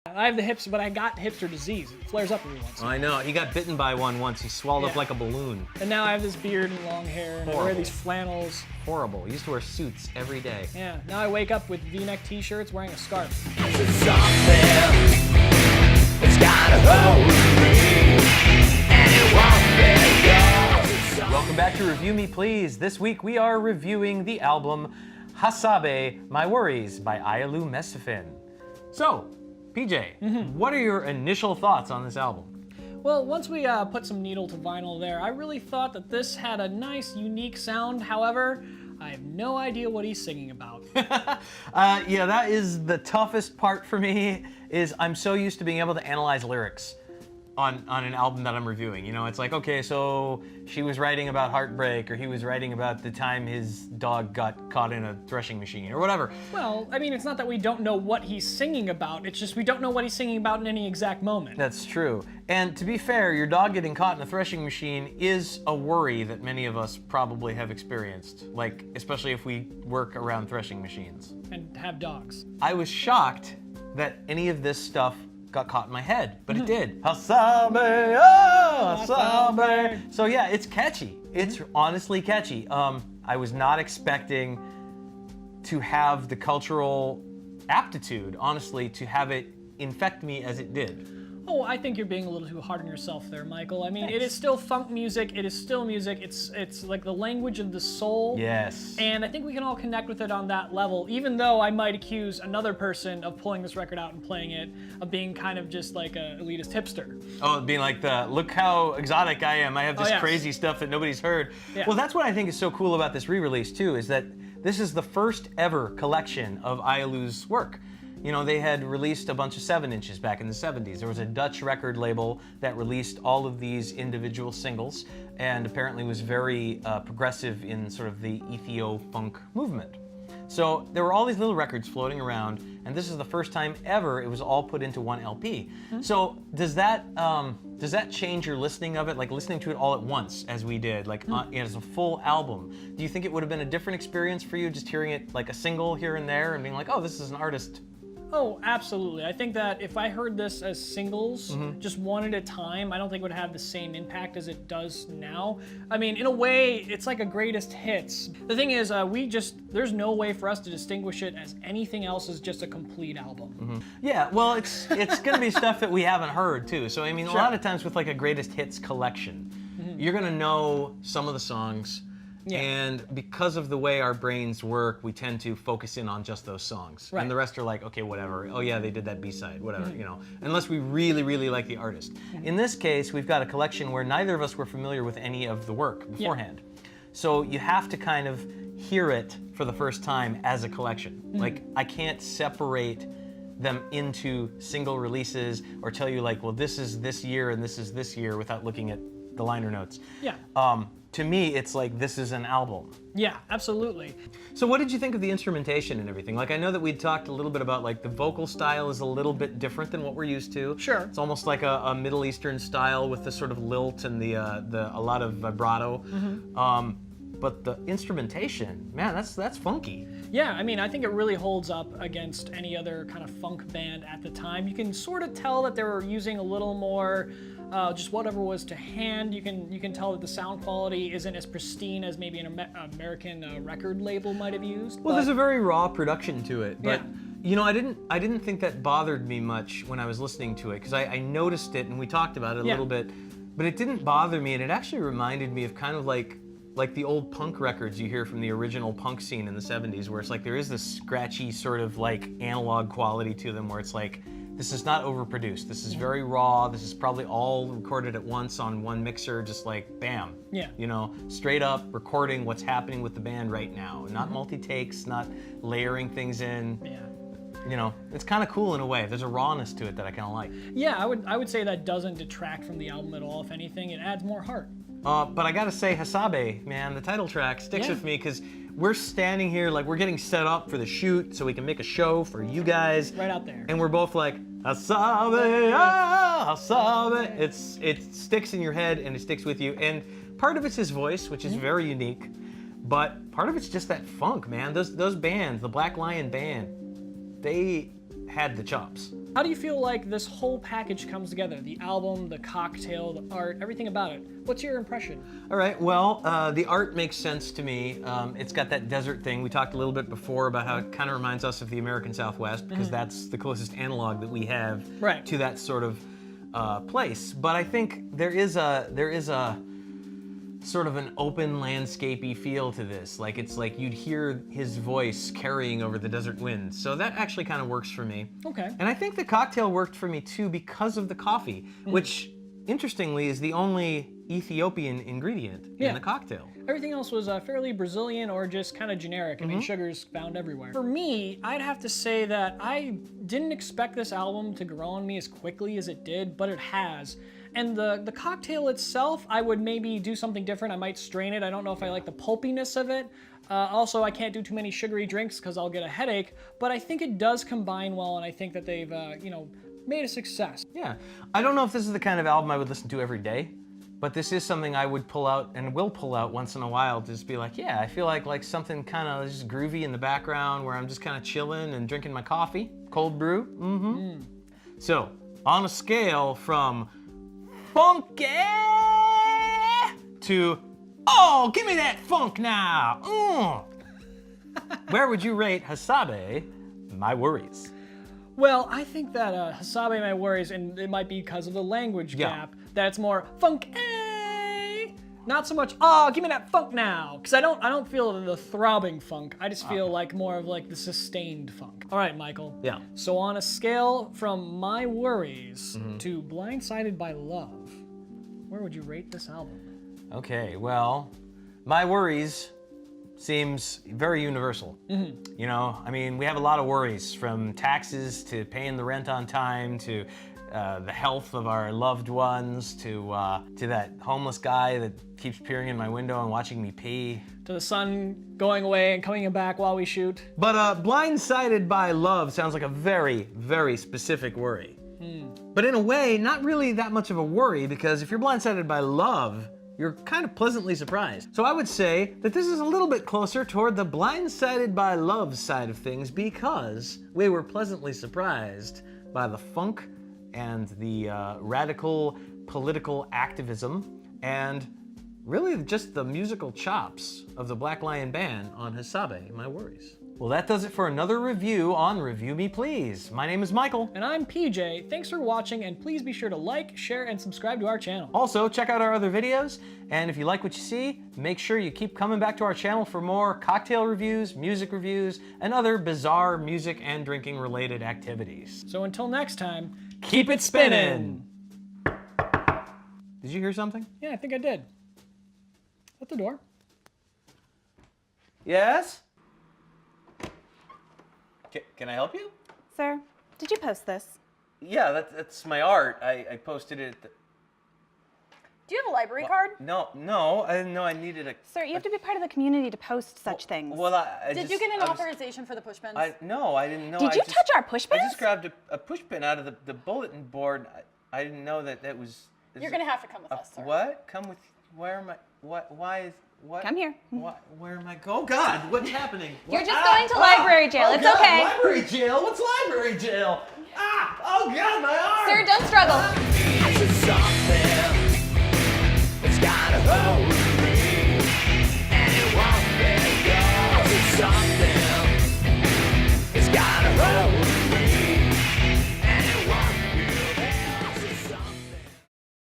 I have the hips, but I got hipster disease. It flares up every once in a while. I know. He got bitten by one once. He swelled up like a balloon. And now I have this beard and long hair, and I wear these flannels. Horrible. He used to wear suits every day. Yeah, now I wake up with V-neck t-shirts wearing a scarf. It's gotta hold me, and it won't let go. Welcome back to Review Me Please. This week we are reviewing the album Hasabe, My Worries by Ayalew Mesfin. So, PJ, what are your initial thoughts on this album? Well, once we put some needle to vinyl there, I really thought that this had a nice, unique sound. However, I have no idea what he's singing about. Yeah, that is the toughest part for me, is I'm so used to being able to analyze lyrics on an album that I'm reviewing. You know, it's like, okay, so she was writing about heartbreak, or he was writing about the time his dog got caught in a threshing machine, or whatever. Well, I mean, it's not that we don't know what he's singing about, it's just we don't know what he's singing about in any exact moment. That's true. And to be fair, your dog getting caught in a threshing machine is a worry that many of us probably have experienced, like, especially if we work around threshing machines. And have dogs. I was shocked that any of this stuff got caught in my head, but it did. Hasabe, oh, Hasabe. So yeah, it's catchy. It's honestly catchy. I was not expecting to have the cultural aptitude, honestly, to have it infect me as it did. Oh, I think you're being a little too hard on yourself there, Michael. I mean, it is still funk music. It is still music. It's like the language of the soul. Yes. And I think we can all connect with it on that level, even though I might accuse another person of pulling this record out and playing it of being kind of just like a elitist hipster. Oh, being like look how exotic I am. I have this crazy stuff that nobody's heard. Yeah. Well, that's what I think is so cool about this re-release too, is that this is the first ever collection of Ayalew's work. You know, they had released a bunch of 7-inches back in the 70s. There was a Dutch record label that released all of these individual singles, and apparently was very progressive in sort of the Ethio-funk movement. So there were all these little records floating around, and this is the first time ever it was all put into one LP. So does that change your listening of it, like listening to it all at once, as we did, like as a full album? Do you think it would have been a different experience for you, just hearing it like a single here and there, and being like, oh, this is an artist? Oh, absolutely. I think that if I heard this as singles, just one at a time, I don't think it would have the same impact as it does now. I mean, in a way, it's like a greatest hits. The thing is, there's no way for us to distinguish it as anything else as just a complete album. Yeah, well, it's gonna be stuff that we haven't heard too. So I mean, a lot of times with like a greatest hits collection, you're gonna know some of the songs. Yeah. And because of the way our brains work, we tend to focus in on just those songs. Right. And the rest are like, okay, whatever. Oh yeah, they did that B-side, whatever, you know. Unless we really, really like the artist. In this case, we've got a collection where neither of us were familiar with any of the work beforehand. So you have to kind of hear it for the first time as a collection. Like, I can't separate them into single releases or tell you like, well, this is this year and this is this year without looking at the liner notes. Yeah. To me, it's like, this is an album. Yeah, absolutely. So what did you think of the instrumentation and everything? Like, I know that we'd talked a little bit about like the vocal style is a little bit different than what we're used to. Sure. It's almost like a Middle Eastern style with the sort of lilt and a lot of vibrato. But the instrumentation, man, that's funky. Yeah, I mean, I think it really holds up against any other kind of funk band at the time. You can sort of tell that they were using a little more just whatever was to hand. You can tell that the sound quality isn't as pristine as maybe an American record label might have used. Well, there's a very raw production to it, but yeah. You know, I didn't think that bothered me much when I was listening to it, because I noticed it and we talked about it a little bit, but it didn't bother me, and it actually reminded me of kind of like the old punk records you hear from the original punk scene in the 70s, where it's like there is this scratchy sort of like analog quality to them, where it's like, this is not overproduced. This is very raw. This is probably all recorded at once on one mixer, just like bam. Yeah. You know, straight up recording what's happening with the band right now. Not multi-takes, not layering things in. Yeah. You know, it's kind of cool in a way. There's a rawness to it that I kind of like. Yeah, I would say that doesn't detract from the album at all. If anything, it adds more heart. But I gotta say, Hasabe, man, the title track sticks with me, because we're standing here, like, we're getting set up for the shoot so we can make a show for you guys. Right out there. And we're both like, Hasabe, ah, Hasabe. It sticks in your head and it sticks with you. And part of it's his voice, which is very unique, but part of it's just that funk, man. Those bands, the Black Lion Band, they had the chops. How do you feel like this whole package comes together? The album, the cocktail, the art, everything about it. What's your impression? All right, well, the art makes sense to me. It's got that desert thing. We talked a little bit before about how it kind of reminds us of the American Southwest because that's the closest analog that we have to that sort of place. But I think there is a sort of an open landscapey feel to this. Like it's like you'd hear his voice carrying over the desert wind. So that actually kind of works for me. Okay. And I think the cocktail worked for me too because of the coffee, which interestingly is the only Ethiopian ingredient in the cocktail. Everything else was fairly Brazilian or just kind of generic. I mean, sugar's found everywhere. For me, I'd have to say that I didn't expect this album to grow on me as quickly as it did, but it has. And the cocktail itself, I would maybe do something different. I might strain it. I don't know if I like the pulpiness of it. Also, I can't do too many sugary drinks because I'll get a headache, but I think it does combine well, and I think that they've, made a success. Yeah, I don't know if this is the kind of album I would listen to every day, but this is something I would pull out and will pull out once in a while to just be like, yeah, I feel like something kind of just groovy in the background where I'm just kind of chilling and drinking my coffee, cold brew. So, on a scale from funky to, oh, give me that funk now. Where would you rate Hasabe, My Worries? Well, I think that Hasabe My Worries, and it might be because of the language gap, that it's more funk, not so much, oh, give me that funk now. Because I don't feel the throbbing funk. I just feel like more of like the sustained funk. All right, Michael. Yeah. So on a scale from My Worries to Blindsided by Love, where would you rate this album? Okay, well, My Worries seems very universal. You know, I mean, we have a lot of worries, from taxes to paying the rent on time to the health of our loved ones to that homeless guy that keeps peering in my window and watching me pee. To the sun going away and coming back while we shoot. But Blindsided by Love sounds like a very, very specific worry. But in a way, not really that much of a worry, because if you're blindsided by love, you're kind of pleasantly surprised. So I would say that this is a little bit closer toward the Blindsided by Love side of things, because we were pleasantly surprised by the funk and the radical political activism and really just the musical chops of the Black Lion Band on Hasabe, My Worries. Well, that does it for another review on Review Me Please. My name is Michael. And I'm PJ. Thanks for watching, and please be sure to like, share, and subscribe to our channel. Also, check out our other videos, and if you like what you see, make sure you keep coming back to our channel for more cocktail reviews, music reviews, and other bizarre music and drinking related activities. So until next time, Keep it spinning! Did you hear something? Yeah, I think I did. At the door. Yes? Can I help you? Sir, did you post this? Yeah, that's my art. I posted it at the... Do you have a library card? No, I didn't know I needed a... Sir, you have to be part of the community to post such things. Well, I Did just, you get an I was- authorization for the push pins? No, I didn't know. Did you touch our push I pins? just grabbed a push pin out of the bulletin board. I didn't know that was... You're going to have to come with us, sir. What? Come with... Where am I... What? Why is... What? Come here. Where am I going? Oh, God, what's happening? You're just going to library jail. Oh, It's God, okay. Library jail? What's library jail? Ah! Oh, God, my arm! Sir, don't struggle.